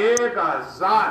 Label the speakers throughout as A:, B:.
A: 1000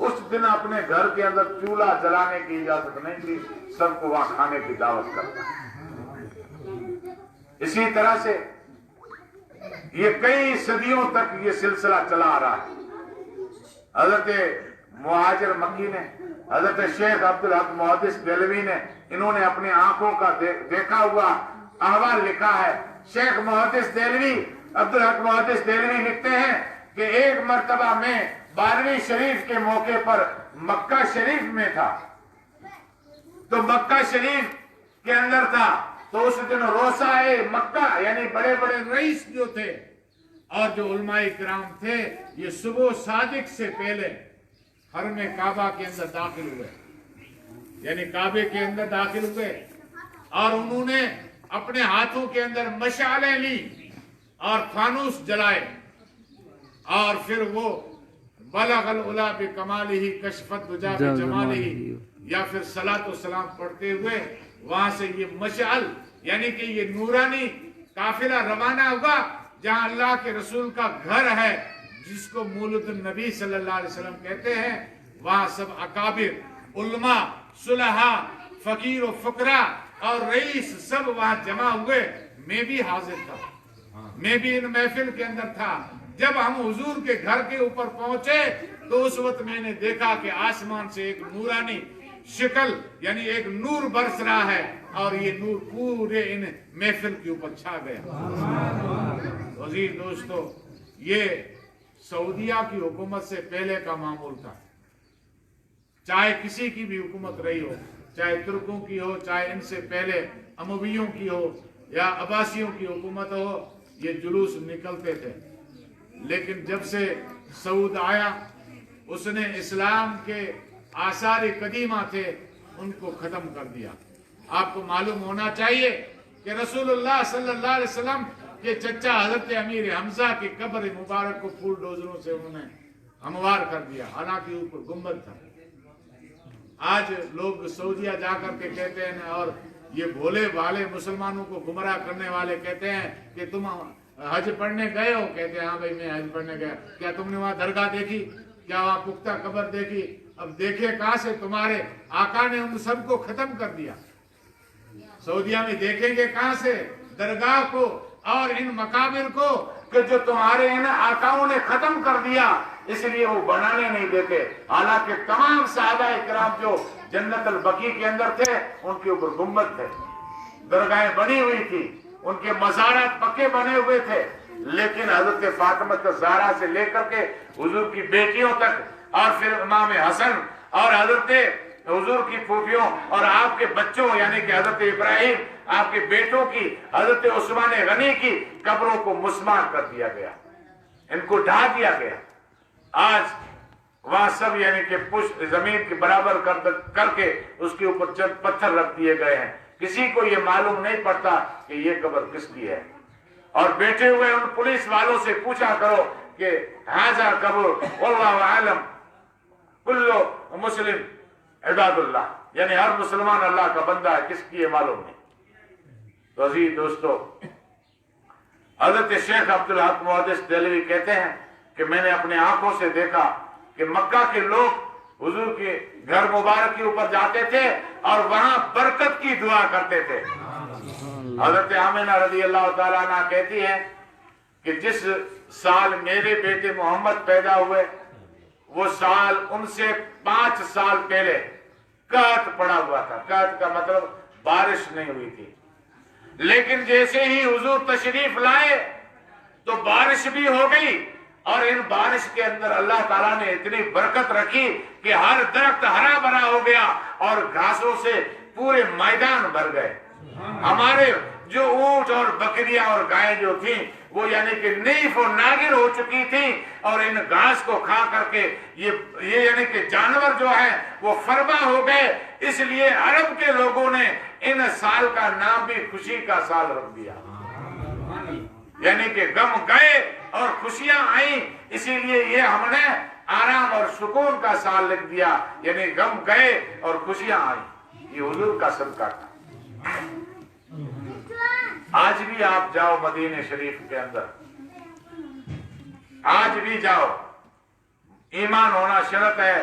A: اس دن اپنے گھر کے اندر چولہا جلانے کی اجازت نہیں تھی، سب کو وہاں کھانے کی دعوت کرتا۔ اسی طرح سے یہ کئی صدیوں تک یہ سلسلہ چلا آ رہا ہے۔ حضرت مہاجر مکی نے، حضرت شیخ عبدالحق محدث دہلوی نے، انہوں نے اپنی آنکھوں کا دیکھا ہوا احوال لکھا ہے۔ شیخ محدث دہلوی، عبدالحق محدث دہلوی لکھتے ہیں کہ ایک مرتبہ میں 12ویں شریف کے موقع پر مکہ شریف میں تھا، تو مکہ شریف کے اندر تھا، تو اس دن روسائے مکہ یعنی بڑے بڑے رئیس جو تھے اور جو علماء کرام تھے، یہ صبح صادق سے پہلے حرم کعبہ کے اندر داخل ہوئے، یعنی کعبے کے اندر داخل ہوئے، اور انہوں نے اپنے ہاتھوں کے اندر مشعلیں لی اور فانوس جلائے، اور پھر وہ بلغ العلا بکمالہ کشفت دجا بجمالہ، یا پھر صلاۃ و سلام پڑھتے ہوئے وہاں سے یہ مشعل یعنی کہ یہ نورانی قافلہ روانہ ہوا جہاں اللہ کے رسول کا گھر ہے، جس کو مولد النبی صلی اللہ علیہ وسلم کہتے ہیں۔ وہاں سب اکابر، علماء، صلحاء، فقیر و فقراء اور رئیس سب وہاں جمع ہوئے۔ میں بھی حاضر تھا، میں بھی ان محفل کے اندر تھا۔ جب ہم حضور کے گھر کے اوپر پہنچے تو اس وقت میں نے دیکھا کہ آسمان سے ایک نورانی شکل یعنی ایک نور برس رہا ہے، اور یہ نور پورے ان محفل کے اوپر چھا گیا۔ عزیز دوستو، یہ سعودیہ کی حکومت سے پہلے کا معمول تھا۔ چاہے کسی کی بھی حکومت رہی ہو، چاہے ترکوں کی ہو، چاہے ان سے پہلے امویوں کی ہو یا عباسیوں کی حکومت ہو، یہ جلوس نکلتے تھے۔ لیکن جب سے سعود آیا، اس نے اسلام کے آثار قدیمہ تھے ان کو ختم کر دیا۔ آپ کو معلوم ہونا چاہیے کہ رسول اللہ صلی اللہ علیہ وسلم کے چچا حضرت امیر حمزہ کی قبر مبارک کو پھول ڈوزروں سے انہوں نے ہموار کر دیا، حالانکہ اوپر گنبد تھا۔ آج لوگ سعودیہ جا کر کے کہتے ہیں، اور یہ بھولے بھالے مسلمانوں کو گمراہ کرنے والے کہتے ہیں کہ تم حج پڑھنے گئے ہو؟ کہتے ہیں ہاں بھائی میں حج پڑھنے گیا۔ کیا تم نے وہاں درگاہ دیکھی؟ کیا وہاں پختہ قبر دیکھی؟ اب دیکھے کہاں سے؟ تمہارے آقا نے ان سب کو ختم کر دیا۔ سعودیہ میں دیکھیں گے کہاں سے درگاہ کو اور ان مقابر کو کہ جو تمہارے ان آقاؤں نے ختم کر دیا، اس لیے وہ بنانے نہیں دیتے۔ حالانکہ تمام صحابہ کرام جو جنت البقیع کے اندر تھے ان کے اوپر گنبد تھے، درگاہیں بنی ہوئی تھی، ان کے مزارات پکے بنے ہوئے تھے، لیکن حضرت فاطمہ الزہرا سے لے کر کے حضور کی بیٹیوں تک، اور پھر امام حسن اور حضرت حضور کی پھوپھیوں اور آپ کے بچوں یعنی کہ حضرت ابراہیم، آپ کے بیٹوں کی، حضرت عثمان غنی کی قبروں کو مسمار کر دیا گیا، ان کو ڈھا دیا گیا۔ آج وہاں سب یعنی کہ پشت زمین کے برابر کر کے اس کے اوپر چند پتھر رکھ دیے گئے ہیں۔ کسی کو یہ معلوم نہیں پڑتا کہ یہ قبر کس کی ہے۔ اور بیٹھے ہوئے ان پولیس والوں سے پوچھا کرو کہ ھذا قبر واللہ اعلم کل مسلم عباد اللہ، یعنی ہر مسلمان اللہ کا بندہ ہے، کس کی ہے معلوم نہیں۔ تو عزیز دوستو، حضرت شیخ عبدالحق محدث دہلوی کہتے ہیں کہ میں نے اپنے آنکھوں سے دیکھا کہ مکہ کے لوگ حضور کے گھر مبارک کے اوپر جاتے تھے اور وہاں برکت کی دعا کرتے تھے۔ حضرت آمنہ رضی اللہ تعالیٰ عنہ کہتی ہے کہ جس سال میرے بیٹے محمد پیدا ہوئے، وہ سال ان سے 5 سال پہلے قحط پڑا ہوا تھا۔ قحط کا مطلب بارش نہیں ہوئی تھی، لیکن جیسے ہی حضور تشریف لائے تو بارش بھی ہو گئی، اور ان بارش کے اندر اللہ تعالیٰ نے اتنی برکت رکھی کہ ہر درخت ہرا بھرا ہو گیا اور گھاسوں سے پورے میدان بھر گئے۔ ہمارے جو اونٹ اور بکریاں اور گائیں جو تھیں وہ یعنی کہ نیف و ناگر ہو چکی تھی، اور ان گھاس کو کھا کر کے یہ یعنی کہ جانور جو ہیں وہ فربا ہو گئے۔ اس لیے عرب کے لوگوں نے ان سال کا نام بھی خوشی کا سال رکھ دیا، یعنی کہ غم گئے اور خوشیاں آئیں، اسی لیے یہ ہم نے آرام اور سکون کا سال لکھ دیا، یعنی غم گئے اور خوشیاں آئیں۔ یہ حضور کا صدقہ تھا۔ آج بھی آپ جاؤ مدینہ شریف کے اندر، آج بھی جاؤ، ایمان ہونا شرط ہے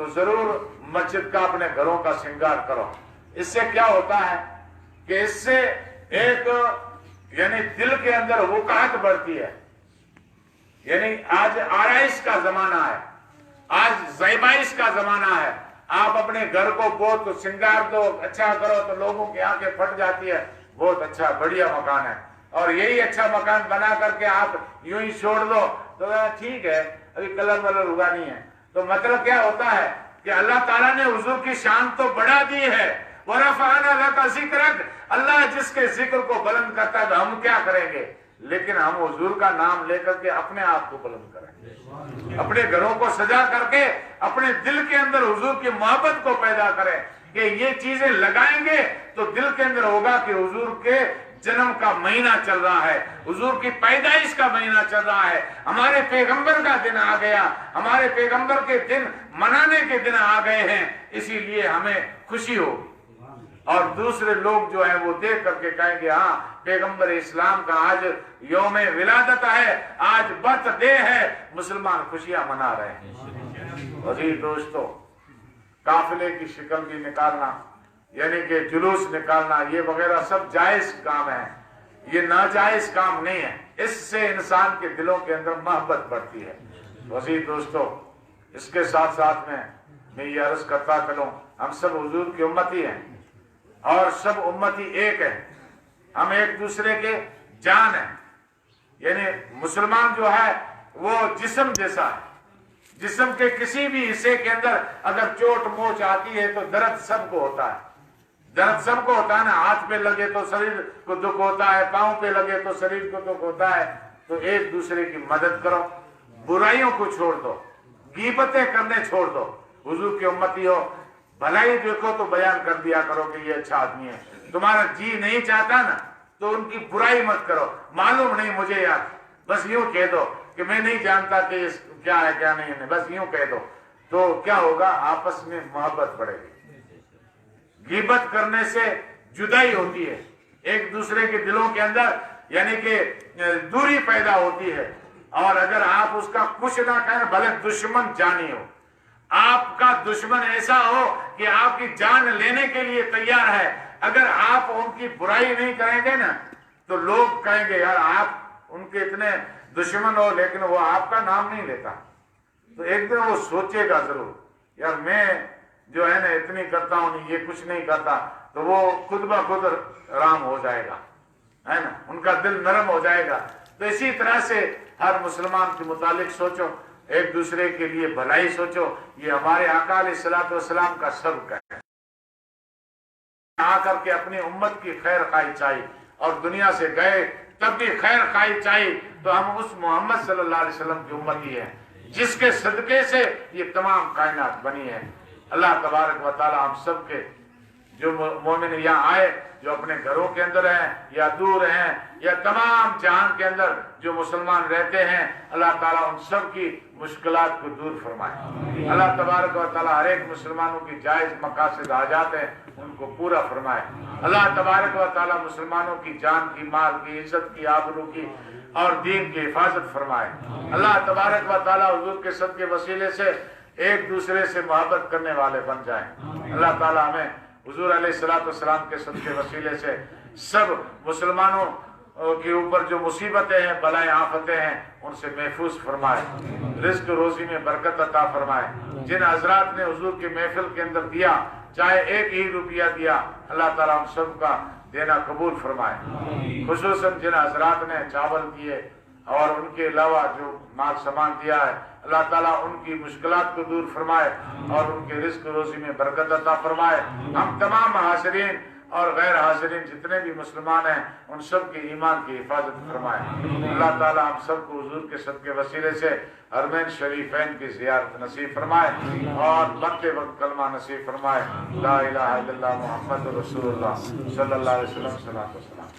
A: تو ضرور مسجد کا اپنے گھروں کا سنگار کرو. اس سے کیا ہوتا ہے کہ اس سے ایک یعنی دل کے اندر وقاحت بڑھتی ہے. یعنی آج آرائش کا زمانہ ہے, آج زیبائش کا زمانہ ہے. آپ اپنے گھر کو بہت سنگار دو, اچھا کرو تو لوگوں کی آنکھیں پھٹ جاتی ہے, بہت اچھا بڑھیا مکان ہے, اور یہی اچھا مکان بنا کر کے آپ یوں ہی چھوڑ دو تو ٹھیک ہے, ابھی کلر ولر ہوا نہیں ہے. تو مطلب کیا ہوتا ہے کہ اللہ تعالیٰ نے حضور کی شان تو بڑھا دی ہے. وَرَفَعْنَا لَكَ ذِكْرَكَ, اللہ جس کے ذکر کو بلند کرتا ہے تو ہم کیا کریں گے, لیکن ہم حضور کا نام لے کر کے اپنے آپ کو بلند کریں گے, اپنے گھروں کو سجا کر کے اپنے دل کے اندر حضور کی محبت کو پیدا کریں کہ یہ چیزیں لگائیں گے تو دل کے اندر ہوگا کہ حضور کے جنم کا مہینہ چل رہا ہے, حضور کی پیدائش کا مہینہ چل رہا ہے, ہمارے پیغمبر کا دن آ گیا, ہمارے پیغمبر کے دن منانے کے دن آ گئے ہیں, اسی لیے ہمیں خوشی ہوگی. اور دوسرے لوگ جو ہیں وہ دیکھ کر کے کہیں گے ہاں پیغمبر اسلام کا آج یوم ولادت ہے, آج برتھ ڈے ہے, مسلمان خوشیاں منا رہے ہیں. عزیز دوستو, قافلے کی شکل بھی نکالنا یعنی کہ جلوس نکالنا یہ وغیرہ سب جائز کام ہے, یہ ناجائز کام نہیں ہے. اس سے انسان کے دلوں کے اندر محبت بڑھتی ہے. عزیز دوستو, اس کے ساتھ ساتھ میں یہ عرض کرتا چلوں, ہم سب حضور کی امتی ہیں اور سب امتی ایک ہے, ہم ایک دوسرے کے جان ہیں. یعنی مسلمان جو ہے وہ جسم جیسا ہے, جسم کے کسی بھی حصے کے اندر اگر چوٹ موچ آتی ہے تو درد سب کو ہوتا ہے, درد سب کو ہوتا ہے نا. ہاتھ پہ لگے تو شریر کو دکھ ہوتا ہے, پاؤں پہ لگے تو شریر کو دکھ ہوتا ہے. تو ایک دوسرے کی مدد کرو, برائیوں کو چھوڑ دو, غیبتیں کرنے چھوڑ دو. حضور کی امتی ہو, بھلائی دیکھو تو بیان کر دیا کرو کہ یہ اچھا آدمی ہے. تمہارا جی نہیں چاہتا نا تو ان کی برائی مت کرو, معلوم نہیں مجھے یار, بس یوں کہہ دو کہ میں نہیں جانتا کہ کیا ہے کیا نہیں ہے, بس یوں کہہ دو. تو کیا ہوگا, آپس میں محبت بڑھے گی. غیبت کرنے سے جدائی ہوتی ہے, ایک دوسرے کے دلوں کے اندر یعنی کہ دوری پیدا ہوتی ہے. اور اگر آپ اس کا کچھ نہ کہیں, بھلے دشمن جانی ہو, آپ کا دشمن ایسا ہو کہ آپ کی جان لینے کے لیے تیار ہے, اگر آپ ان کی برائی نہیں کریں گے نا تو لوگ کہیں گے یار آپ ان کے اتنے دشمن ہو لیکن وہ آپ کا نام نہیں لیتا. تو ایک دن وہ سوچے گا ضرور, یار میں جو ہے نا اتنی کرتا ہوں, یہ کچھ نہیں کرتا, تو وہ خود بخود رام ہو جائے گا, ہے نا, ان کا دل نرم ہو جائے گا. تو اسی طرح سے ہر مسلمان کے متعلق سوچو, ایک دوسرے کے لیے بھلائی سوچو. یہ ہمارے آقا علیہ الصلوۃ والسلام کا سبق ہے. آ کر کے اپنی امت کی خیر خواہی چاہیے, اور دنیا سے گئے تب بھی خیر خواہی چاہیے. تو ہم اس محمد صلی اللہ علیہ وسلم کی امتی ہیں جس کے صدقے سے یہ تمام کائنات بنی ہے. اللہ تبارک و تعالی ہم سب کے جو مومن یہاں آئے, جو اپنے گھروں کے اندر ہیں یا دور ہیں یا تمام جہان کے اندر جو مسلمان رہتے ہیں, اللہ تعالیٰ ان سب کی مشکلات کو دور فرمائے. اللہ تبارک و تعالیٰ ہر ایک مسلمانوں کی جائز مقاصد حاجات ہیں ان کو پورا فرمائے. اللہ تبارک و تعالیٰ مسلمانوں کی جان کی, مال کی, عزت کی, آبرو کی اور دین کی حفاظت فرمائے. اللہ تبارک و تعالیٰ حضور کے صدقے وسیلے سے ایک دوسرے سے محبت کرنے والے بن جائیں. اللہ تعالیٰ ہمیں حضور علیہ الصلوۃ والسلام کے صدقے وسیلے سے سب مسلمانوں کے اوپر جو مصیبتیں ہیں, بلائیں, آفتیں ہیں, ان سے محفوظ فرمائے. رزق روزی میں برکت عطا فرمائے. جن حضرات نے حضور کی محفل کے اندر دیا, چاہے ایک ہی روپیہ دیا, اللہ تعالیٰ ہم سب کا دینا قبول فرمائے. خصوصاً جن حضرات نے چاول دیے اور ان کے علاوہ جو مال سامان دیا ہے, اللہ تعالیٰ ان کی مشکلات کو دور فرمائے اور ان کے رزق روزی میں برکت عطا فرمائے. ہم تمام حاضرین اور غیر حاضرین جتنے بھی مسلمان ہیں ان سب کے ایمان کی حفاظت فرمائے. اللہ تعالیٰ ہم سب کو حضور کے صدقے وسیلے سے حرمین شریفین کی زیارت نصیب فرمائے اور مرتے وقت کلمہ نصیب فرمائے. لا الہ الا اللہ محمد رسول اللہ صلی اللہ علیہ وسلم. صلاۃ و سلام.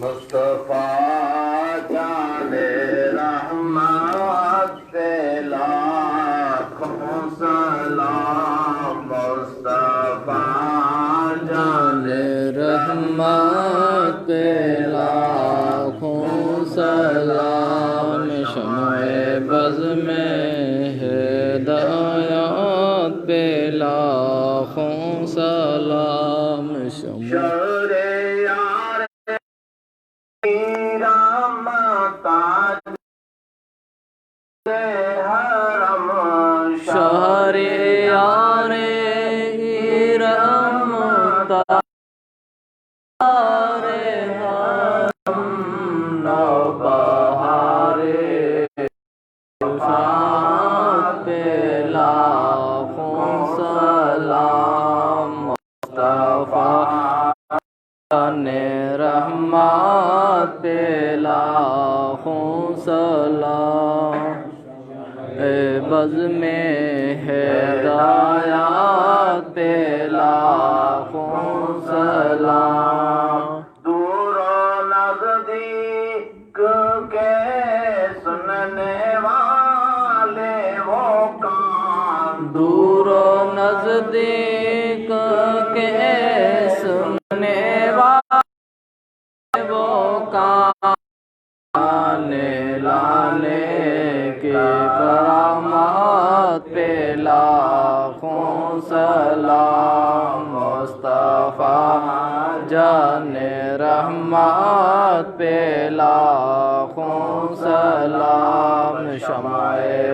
B: مصطفیٰ جان رحمت لاکھوں سلام. مصطفیٰ جان رحمت حرم
C: شہر یار ارم تار حرم نوبہار شاد پہ لاکھوں سلام مصطفیٰ نے رحمت پہ لاکھوں سلام اے بز میں ہدایات پہ لاکھوں سلام
B: دور و نزدیک کے سننے والے وہ کان
C: دور و نزدیک کے سننے والے وہ کان لانے کے کرامات پہ لاکھوں سلام مصطفیٰ جان رحمت پہ لاکھوں سلام شمع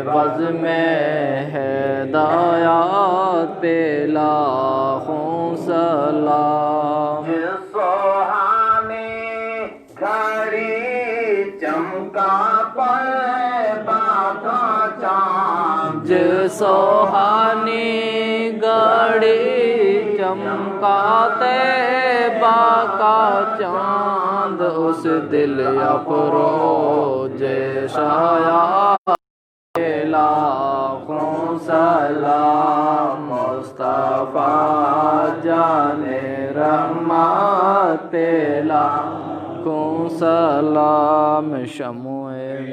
C: بز میں ہدایات پہ لاکھوں سلام
B: جس سوہانی گھڑی چمکا طیبہ کا چاند
C: جس سوہانی گھڑی چمکاتے کا چاند اس دل افروز شایعات پہ لاکھوں سلام مصطفیٰ جان رحمت پہ لاکھوں سلام شمع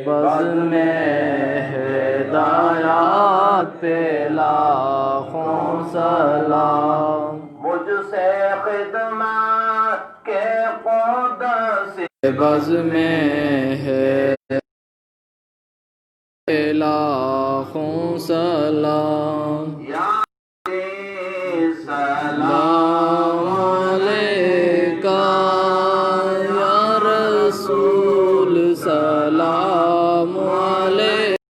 C: بز میں ہدایات پہ لاکھوں سلام
B: مجھ سے خدمت کے قدس
C: بز میں ہے لاکھوں سلام